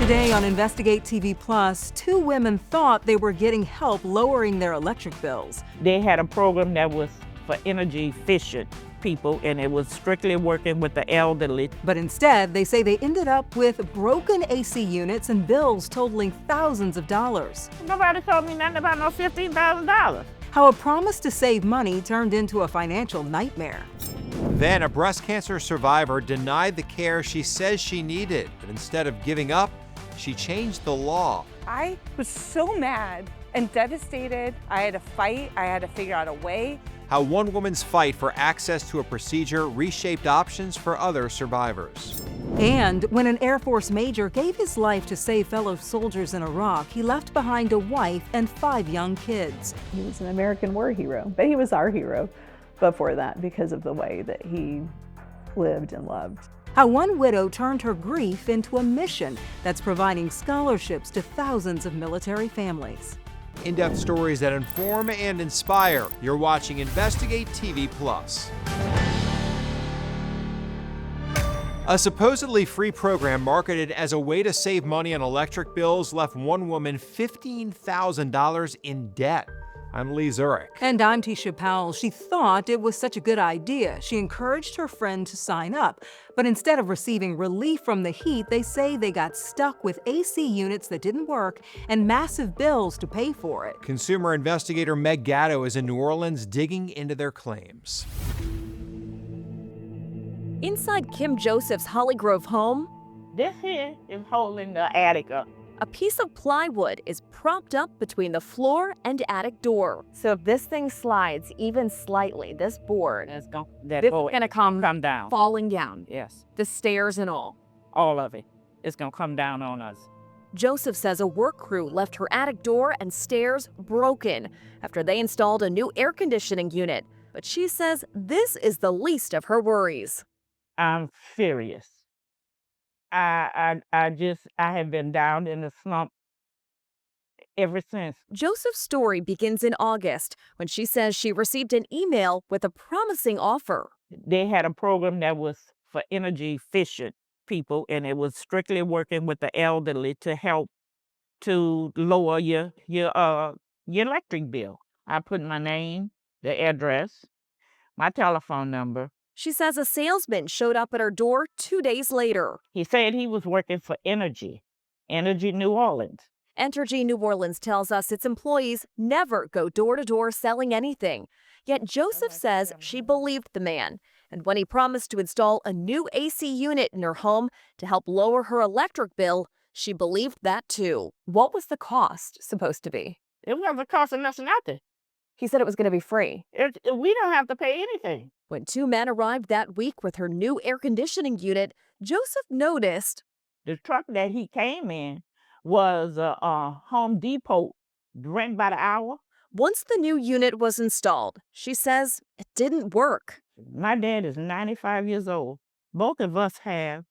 Today on Investigate TV Plus, two women thought they were getting help lowering their electric bills. They had a program that was for energy efficient people, and it was strictly working with the elderly. But instead, they say they ended up with broken AC units and bills totaling thousands of dollars. Nobody told me nothing about no $15,000. How a promise to save money turned into a financial nightmare. Then a breast cancer survivor denied the care she says she needed, but instead of giving up, she changed the law. I was so mad and devastated. I had to fight. I had to figure out a way. How one woman's fight for access to a procedure reshaped options for other survivors. And when an Air Force major gave his life to save fellow soldiers in Iraq, he left behind a wife and 5 young kids. He was an American war hero, but he was our hero before that because of the way that he lived and loved. How one widow turned her grief into a mission that's providing scholarships to thousands of military families. In-depth stories that inform and inspire. You're watching Investigate TV Plus. A supposedly free program marketed as a way to save money on electric bills left one woman $15,000 in debt. I'm Lee Zurich. And I'm Tisha Powell. She thought it was such a good idea. She encouraged her friend to sign up. But instead of receiving relief from the heat, they say they got stuck with AC units that didn't work and massive bills to pay for it. Consumer investigator Meg Gatto is in New Orleans digging into their claims. Inside Kim Joseph's Holly Grove home, This here is holding the attic up. a piece of plywood is propped up between the floor and attic door. So if this thing slides even slightly, this board It's is gonna come down. falling down, Yes, the stairs and all. all of it. It's gonna come down on us. Joseph says a work crew left her attic door and stairs broken after they installed a new air conditioning unit. But she says this is the least of her worries. I'm furious. I have been down in the slump ever since. Joseph's story begins in August when she says she received an email with a promising offer. They had a program that was for energy efficient people, and it was strictly working with the elderly to help to lower your electric bill. I put my name, the address, my telephone number. She says a salesman showed up at her door 2 days later. He said he was working for Energy New Orleans. Entergy New Orleans tells us its employees never go door to door selling anything. Yet Joseph says she believed the man. And when he promised to install a new AC unit in her home to help lower her electric bill, she believed that too. What was the cost supposed to be? It wasn't costing us nothing. He said it was going to be free. We don't have to pay anything. When 2 men arrived that week with her new air conditioning unit, Joseph noticed The truck that he came in was a Home Depot rent by the hour. once the new unit was installed, she says it didn't work. My dad is 95 years old. Both of us have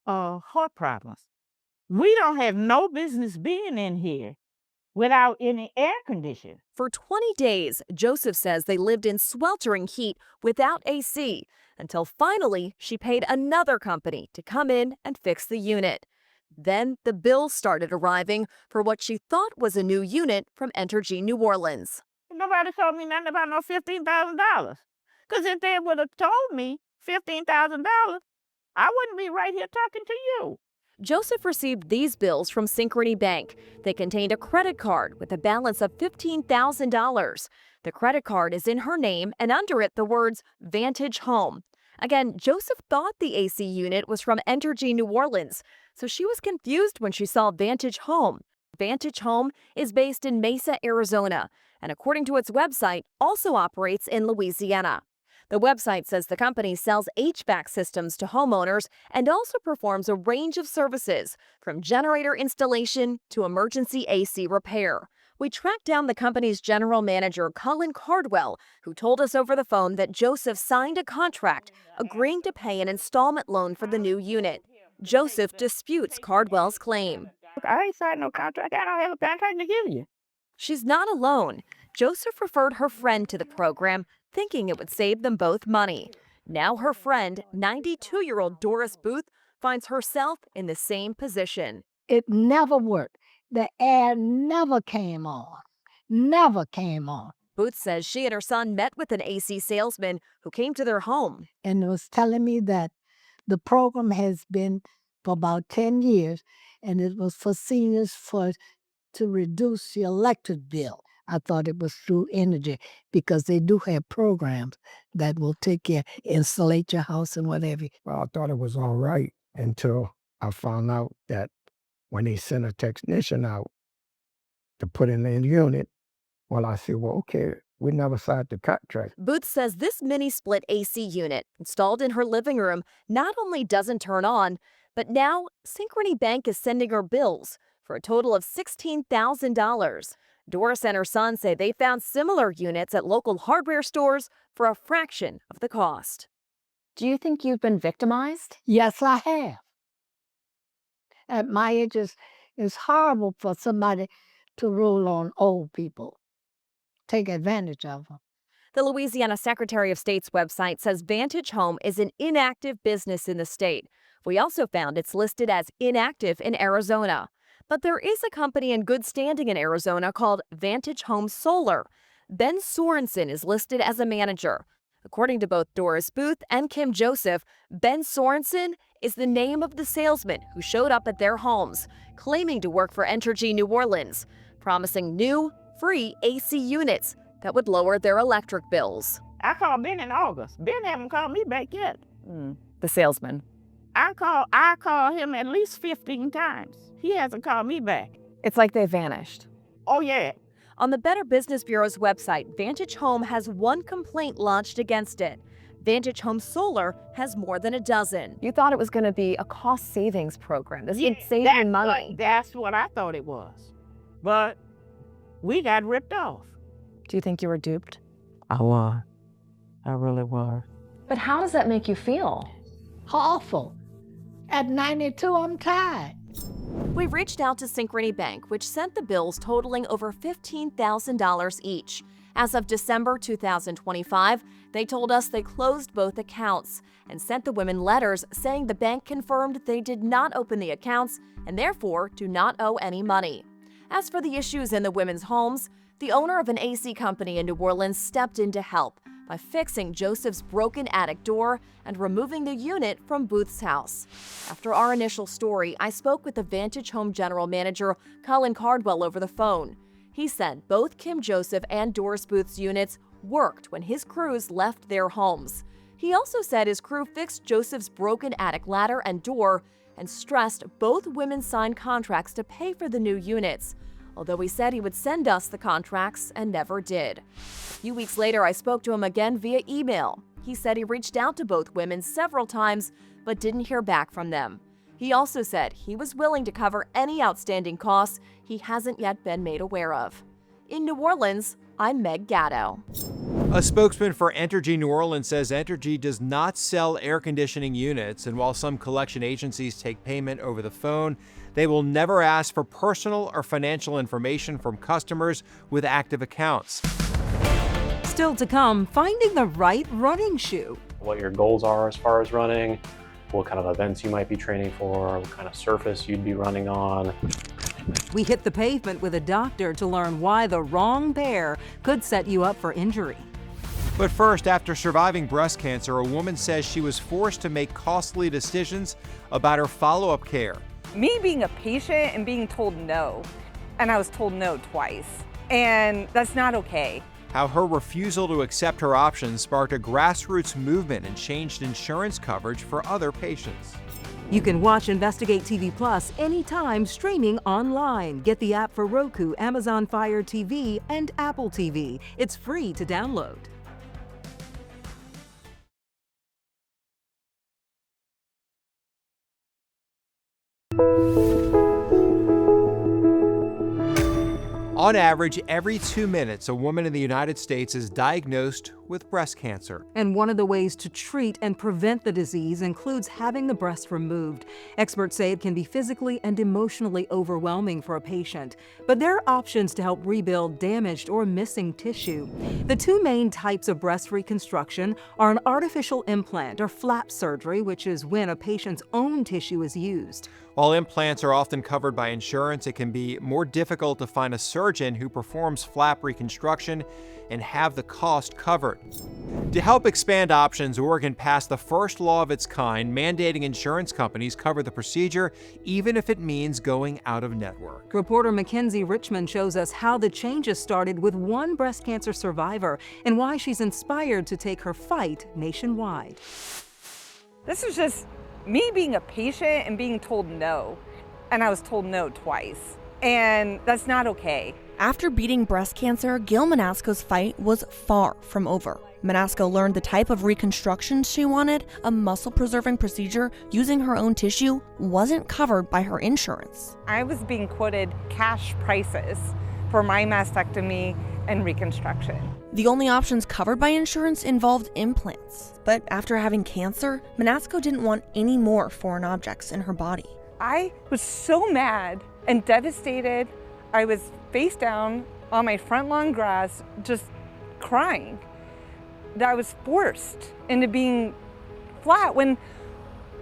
heart problems. We don't have no business being in here without any air conditioning. For 20 days, Joseph says they lived in sweltering heat without AC until finally she paid another company to come in and fix the unit. Then the bills started arriving for what she thought was a new unit from Entergy New Orleans. Nobody told me nothing about no $15,000. Because if they would have told me $15,000, I wouldn't be right here talking to you. Joseph received these bills from Synchrony Bank. They contained a credit card with a balance of $15,000. The credit card is in her name and under it the words Vantage Home. Again, Joseph thought the AC unit was from Entergy New Orleans, so she was confused when she saw Vantage Home. Vantage Home is based in Mesa, Arizona, and according to its website, also operates in Louisiana. The website says the company sells HVAC systems to homeowners and also performs a range of services, from generator installation to emergency AC repair. We tracked down the company's general manager, Colin Cardwell, who told us over the phone that Joseph signed a contract agreeing to pay an installment loan for the new unit. Joseph disputes Cardwell's claim. I ain't signed no contract. I don't have a contract to give you. She's not alone. Joseph referred her friend to the program, thinking it would save them both money. Now her friend, 92-year-old Doris Booth, finds herself in the same position. It never worked. The air never came on. Never came on. Booth says she and her son met with an AC salesman who came to their home. And it was telling me that the program has been for about 10 years, and it was for seniors to reduce your electric bill. I thought it was through energy because they do have programs that will take care, insulate your house and whatever. Well, I thought it was all right until I found out that when they sent a technician out to put in the unit, well, I said, well, okay, we never signed the contract. Booth says this mini split AC unit installed in her living room not only doesn't turn on, but now Synchrony Bank is sending her bills for a total of $16,000. Doris and her son say they found similar units at local hardware stores for a fraction of the cost. Do you think you've been victimized? Yes, I have. At my age, it's horrible for somebody to rule on old people, take advantage of them. The Louisiana Secretary of State's website says Vantage Home is an inactive business in the state. We also found it's listed as inactive in Arizona. But there is a company in good standing in Arizona called Vantage Home Solar. Ben Sorensen is listed as a manager. According to both Doris Booth and Kim Joseph, Ben Sorensen is the name of the salesman who showed up at their homes, claiming to work for Entergy New Orleans, promising new, free AC units that would lower their electric bills. I called Ben in August. Ben haven't called me back yet. The salesman. I called him at least 15 times. He hasn't called me back. It's like they vanished. Oh, yeah. On the Better Business Bureau's website, Vantage Home has one complaint lodged against it. Vantage Home Solar has more than a dozen. You thought it was going to be a cost savings program. This would save you money. That's what I thought it was. But we got ripped off. Do you think you were duped? I was. I really was. But how does that make you feel? Awful. At 92, I'm tired. We reached out to Synchrony Bank, which sent the bills totaling over $15,000 each. As of December 2025, they told us they closed both accounts and sent the women letters saying the bank confirmed they did not open the accounts and therefore do not owe any money. As for the issues in the women's homes, the owner of an AC company in New Orleans stepped in to help by fixing Joseph's broken attic door and removing the unit from Booth's house. After our initial story, I spoke with the Vantage Home General Manager, Colin Cardwell, over the phone. He said both Kim Joseph and Doris Booth's units worked when his crews left their homes. He also said his crew fixed Joseph's broken attic ladder and door and stressed both women signed contracts to pay for the new units, although he said he would send us the contracts and never did. A few weeks later, I spoke to him again via email. He said he reached out to both women several times but didn't hear back from them. He also said he was willing to cover any outstanding costs he hasn't yet been made aware of. In New Orleans, I'm Meg Gatto. A spokesman for Entergy New Orleans says Entergy does not sell air conditioning units, and while some collection agencies take payment over the phone, they will never ask for personal or financial information from customers with active accounts. Still to come, finding the right running shoe. What your goals are as far as running, what kind of events you might be training for, what kind of surface you'd be running on. We hit the pavement with a doctor to learn why the wrong pair could set you up for injury. But first, after surviving breast cancer, a woman says she was forced to make costly decisions about her follow-up care. Me being a patient and being told no, and I was told no twice, and that's not okay. How her refusal to accept her options sparked a grassroots movement and changed insurance coverage for other patients. You can watch Investigate TV Plus anytime streaming online. Get the app for Roku, Amazon Fire TV, and Apple TV. It's free to download. On average, every 2 minutes, a woman in the United States is diagnosed with breast cancer. And one of the ways to treat and prevent the disease includes having the breast removed. Experts say it can be physically and emotionally overwhelming for a patient, but there are options to help rebuild damaged or missing tissue. The two main types of breast reconstruction are an artificial implant or flap surgery, which is when a patient's own tissue is used. While implants are often covered by insurance, it can be more difficult to find a surgeon who performs flap reconstruction and have the cost covered. To help expand options, Oregon passed the first law of its kind, mandating insurance companies cover the procedure, even if it means going out of network. Reporter Mackenzie Richmond shows us how the changes started with one breast cancer survivor and why she's inspired to take her fight nationwide. This is just me being a patient and being told no. And I was told no twice. And that's not okay. After beating breast cancer, Gail Manasco's fight was far from over. Manasco learned the type of reconstruction she wanted, a muscle-preserving procedure using her own tissue, wasn't covered by her insurance. I was being quoted cash prices for my mastectomy and reconstruction. The only options covered by insurance involved implants. But after having cancer, Manasco didn't want any more foreign objects in her body. I was so mad and devastated. I was face down on my front lawn grass, just crying. That I was forced into being flat when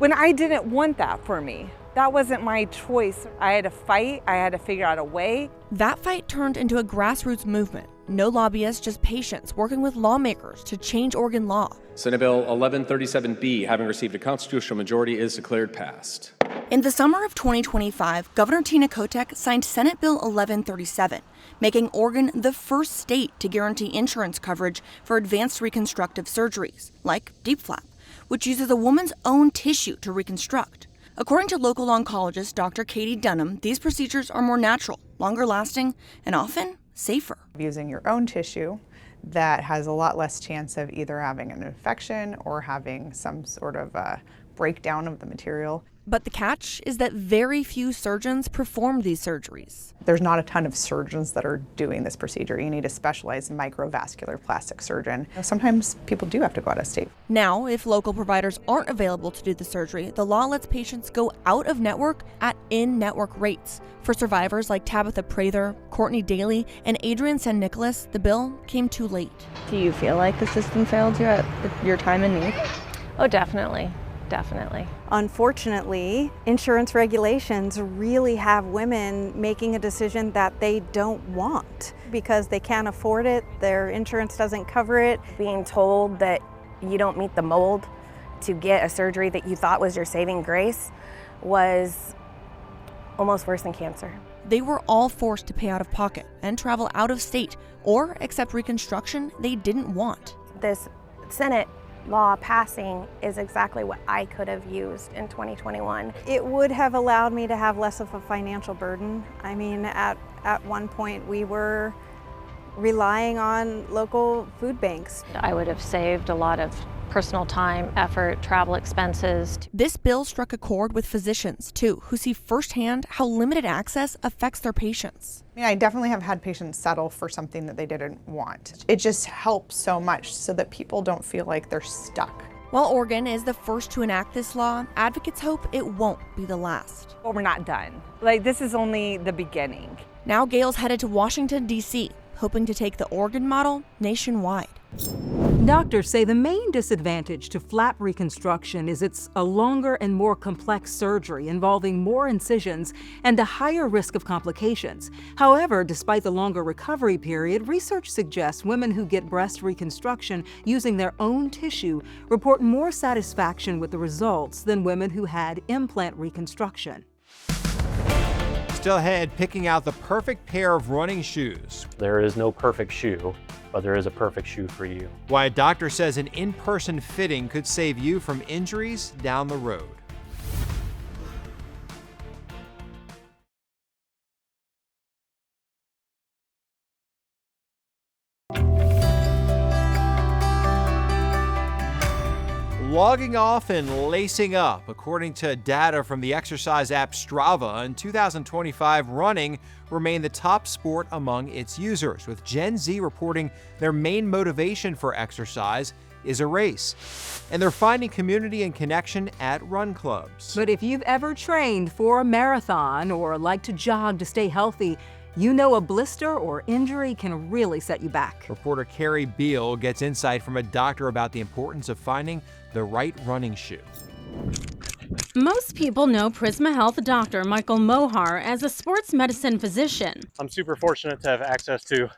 I didn't want that for me. That wasn't my choice. I had to fight. I had to figure out a way. That fight turned into a grassroots movement. No lobbyists, just patients working with lawmakers to change Oregon law. Senate Bill 1137B, having received a constitutional majority, is declared passed. In the summer of 2025, Governor Tina Kotek signed Senate Bill 1137, making Oregon the first state to guarantee insurance coverage for advanced reconstructive surgeries, like DIEP flap, which uses a woman's own tissue to reconstruct. According to local oncologist Dr. Katie Dunham, these procedures are more natural, longer lasting, and often safer. Using your own tissue that has a lot less chance of either having an infection or having some sort of a breakdown of the material. But the catch is that very few surgeons perform these surgeries. There's not a ton of surgeons that are doing this procedure. You need a specialized microvascular plastic surgeon. Sometimes people do have to go out of state. Now, if local providers aren't available to do the surgery, the law lets patients go out of network at in-network rates. For survivors like Tabitha Prather, Courtney Daly, and Adrian San Nicolas, the bill came too late. Do you feel like the system failed you at your time in need? Oh, definitely. Definitely. Unfortunately, insurance regulations really have women making a decision that they don't want because they can't afford it, their insurance doesn't cover it. Being told that you don't meet the mold to get a surgery that you thought was your saving grace was almost worse than cancer. They were all forced to pay out of pocket and travel out of state or accept reconstruction they didn't want. This Senate law passing is exactly what I could have used in 2021. It would have allowed me to have less of a financial burden. I mean, at one point we were relying on local food banks. I would have saved a lot of personal time, effort, travel expenses. This bill struck a chord with physicians, too, who see firsthand how limited access affects their patients. I definitely have had patients settle for something that they didn't want. It just helps so much so that people don't feel like they're stuck. While Oregon is the first to enact this law, advocates hope it won't be the last. Well, we're not done. This is only the beginning. Now Gail's headed to Washington, D.C., hoping to take the Oregon model nationwide. Doctors say the main disadvantage to flap reconstruction is it's a longer and more complex surgery involving more incisions and a higher risk of complications. However, despite the longer recovery period, research suggests women who get breast reconstruction using their own tissue report more satisfaction with the results than women who had implant reconstruction. Still ahead, picking out the perfect pair of running shoes. There is no perfect shoe, but there is a perfect shoe for you. Why a doctor says an in-person fitting could save you from injuries down the road. logging off and lacing up. According to data from the exercise app Strava, in 2025, running remained the top sport among its users, with Gen Z reporting their main motivation for exercise is a race. And they're finding community and connection at run clubs. But if you've ever trained for a marathon or like to jog to stay healthy, you know a blister or injury can really set you back. Reporter Carrie Beal gets insight from a doctor about the importance of finding the right running shoe. Most people know Prisma Health doctor Michael Mohar as a sports medicine physician. I'm super fortunate to have access to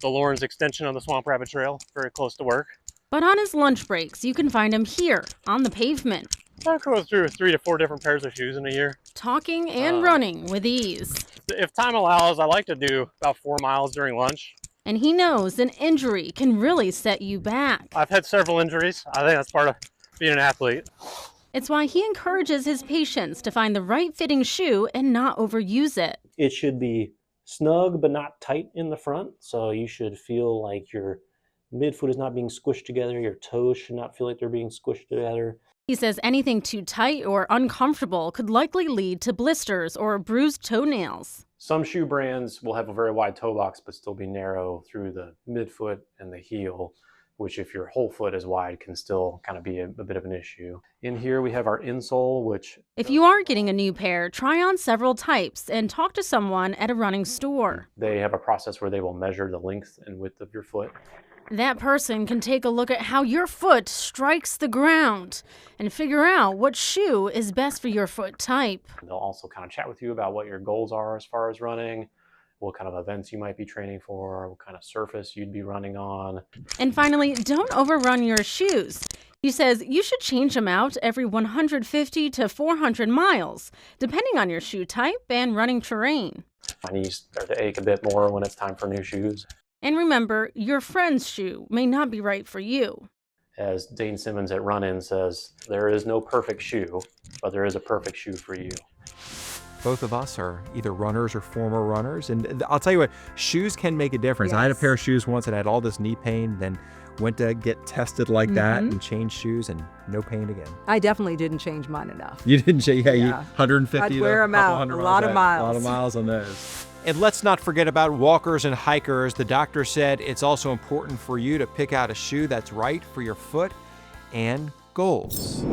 the Lawrence extension on the Swamp Rabbit Trail, very close to work. But on his lunch breaks, you can find him here on the pavement. I go through 3 to 4 different pairs of shoes in a year. Talking and running with ease. If time allows, I like to do about 4 miles during lunch. And he knows an injury can really set you back. I've had several injuries. I think that's part of being an athlete. It's why he encourages his patients to find the right fitting shoe and not overuse it. It should be snug but not tight in the front. So you should feel like your midfoot is not being squished together. Your toes should not feel like they're being squished together. He says anything too tight or uncomfortable could likely lead to blisters or bruised toenails. Some shoe brands will have a very wide toe box but still be narrow through the midfoot and the heel, which if your whole foot is wide can still kind of be a bit of an issue. In here we have our insole, which... If you are getting a new pair, try on several types and talk to someone at a running store. They have a process where they will measure the length and width of your foot. That person can take a look at how your foot strikes the ground and figure out what shoe is best for your foot type. They'll also kind of chat with you about what your goals are as far as running, what kind of events you might be training for, what kind of surface you'd be running on. And finally, don't overrun your shoes. He says you should change them out every 150 to 400 miles, depending on your shoe type and running terrain. My knees start to ache a bit more when it's time for new shoes. And remember, your friend's shoe may not be right for you. As Dane Simmons at Run In says, there is no perfect shoe, but there is a perfect shoe for you. Both of us are either runners or former runners. And I'll tell you what, shoes can make a difference. Yes. I had a pair of shoes once that had all this knee pain, then went to get tested like that and changed shoes and no pain again. I definitely didn't change mine enough. You didn't change, you 150 I'd to wear a 'em couple out, hundred a lot of miles. A lot of miles on those. And let's not forget about walkers and hikers. The doctor said it's also important for you to pick out a shoe that's right for your foot and goals.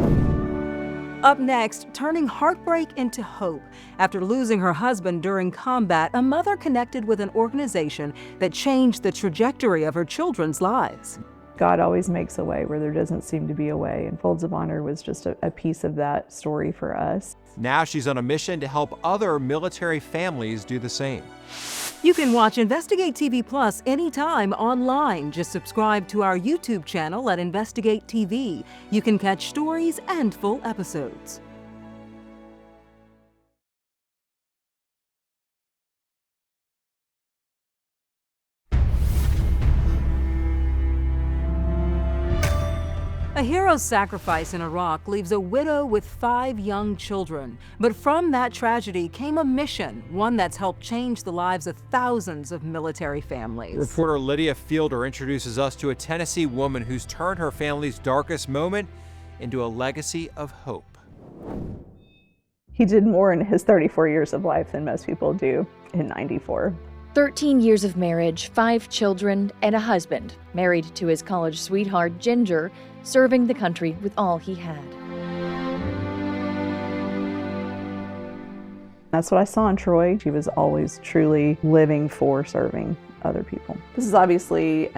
Up next, turning heartbreak into hope. After losing her husband during combat, a mother connected with an organization that changed the trajectory of her children's lives. God always makes a way where there doesn't seem to be a way, and Folds of Honor was just a piece of that story for us. Now she's on a mission to help other military families do the same. You can watch Investigate TV Plus anytime online. Just subscribe to our YouTube channel at Investigate TV. You can catch stories and full episodes. A hero's sacrifice in Iraq leaves a widow with 5 young children. But from that tragedy came a mission, one that's helped change the lives of thousands of military families. Reporter Lydia Fielder introduces us to a Tennessee woman who's turned her family's darkest moment into a legacy of hope. He did more in his 34 years of life than most people do in 94. 13 years of marriage, 5 children, and a husband, married to his college sweetheart, Ginger, serving the country with all he had. That's what I saw in Troy. She was always truly living for serving other people. This is obviously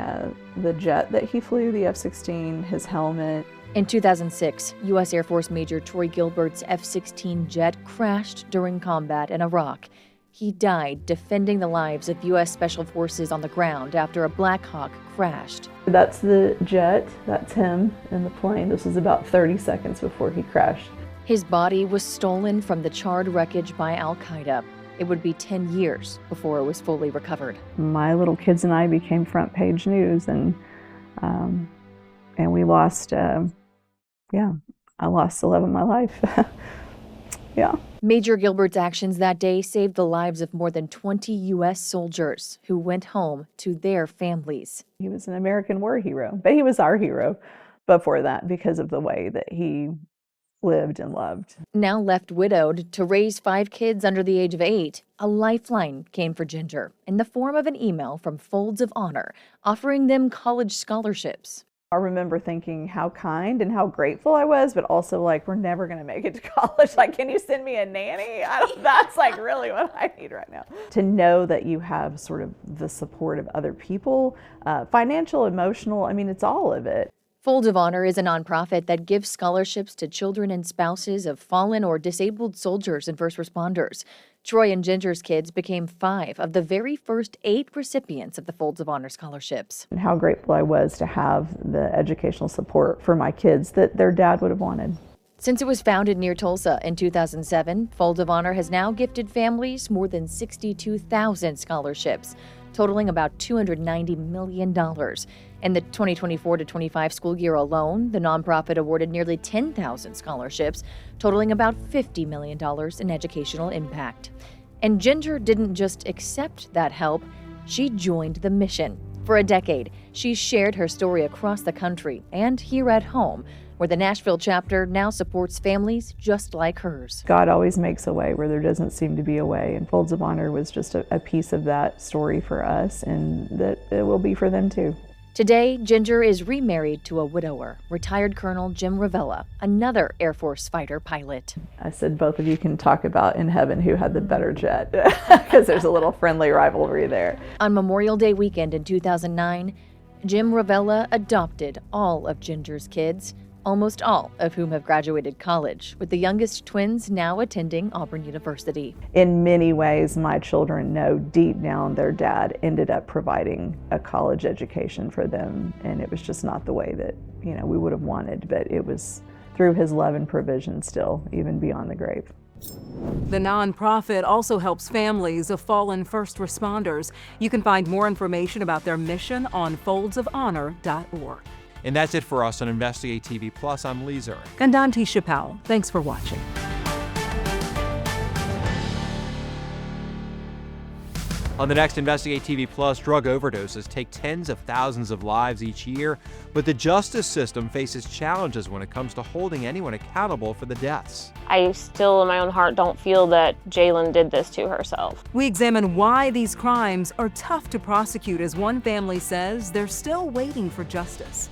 the jet that he flew, the F-16, his helmet. In 2006, U.S. Air Force Major Troy Gilbert's F-16 jet crashed during combat in Iraq. He died defending the lives of U.S. Special Forces on the ground after a Black Hawk crashed. That's the jet, that's him in the plane. This was about 30 seconds before he crashed. His body was stolen from the charred wreckage by Al-Qaeda. It would be 10 years before it was fully recovered. My little kids and I became front page news, and we lost, I lost the love of my life. Yeah. Major Gilbert's actions that day saved the lives of more than 20 U.S. soldiers who went home to their families. He was an American war hero, but he was our hero before that because of the way that he lived and loved. Now left widowed to raise 5 kids under the age of 8, a lifeline came for Ginger in the form of an email from Folds of Honor offering them college scholarships. I remember thinking how kind and how grateful I was, but also like, we're never going to make it to college. Like, can you send me a nanny? That's like really what I need right now. To know that you have sort of the support of other people, financial, emotional, I mean, it's all of it. Folds of Honor is a nonprofit that gives scholarships to children and spouses of fallen or disabled soldiers and first responders. Troy and Ginger's kids became 5 of the very first 8 recipients of the Folds of Honor scholarships. And how grateful I was to have the educational support for my kids that their dad would have wanted. Since it was founded near Tulsa in 2007, Folds of Honor has now gifted families more than 62,000 scholarships, totaling about $290 million. In the 2024-25 school year alone, the nonprofit awarded nearly 10,000 scholarships, totaling about $50 million in educational impact. And Ginger didn't just accept that help, she joined the mission. For a decade, she's shared her story across the country and here at home, where the Nashville chapter now supports families just like hers. God always makes a way where there doesn't seem to be a way, and Folds of Honor was just a piece of that story for us, and that it will be for them too. Today, Ginger is remarried to a widower, retired Colonel Jim Ravella, another Air Force fighter pilot. I said, both of you can talk about in heaven who had the better jet, because there's a little friendly rivalry there. On Memorial Day weekend in 2009, Jim Ravella adopted all of Ginger's kids, almost all of whom have graduated college, with the youngest twins now attending Auburn University. In many ways, my children know deep down their dad ended up providing a college education for them, and it was just not the way that, we would have wanted, but it was through his love and provision still, even beyond the grave. The nonprofit also helps families of fallen first responders. You can find more information about their mission on foldsofhonor.org. And that's it for us on Investigate TV Plus. I'm Lee Zurich. And Dante Chappelle. Thanks for watching. On the next Investigate TV Plus, drug overdoses take tens of thousands of lives each year, but the justice system faces challenges when it comes to holding anyone accountable for the deaths. I still, in my own heart, don't feel that Jalen did this to herself. We examine why these crimes are tough to prosecute, as one family says they're still waiting for justice.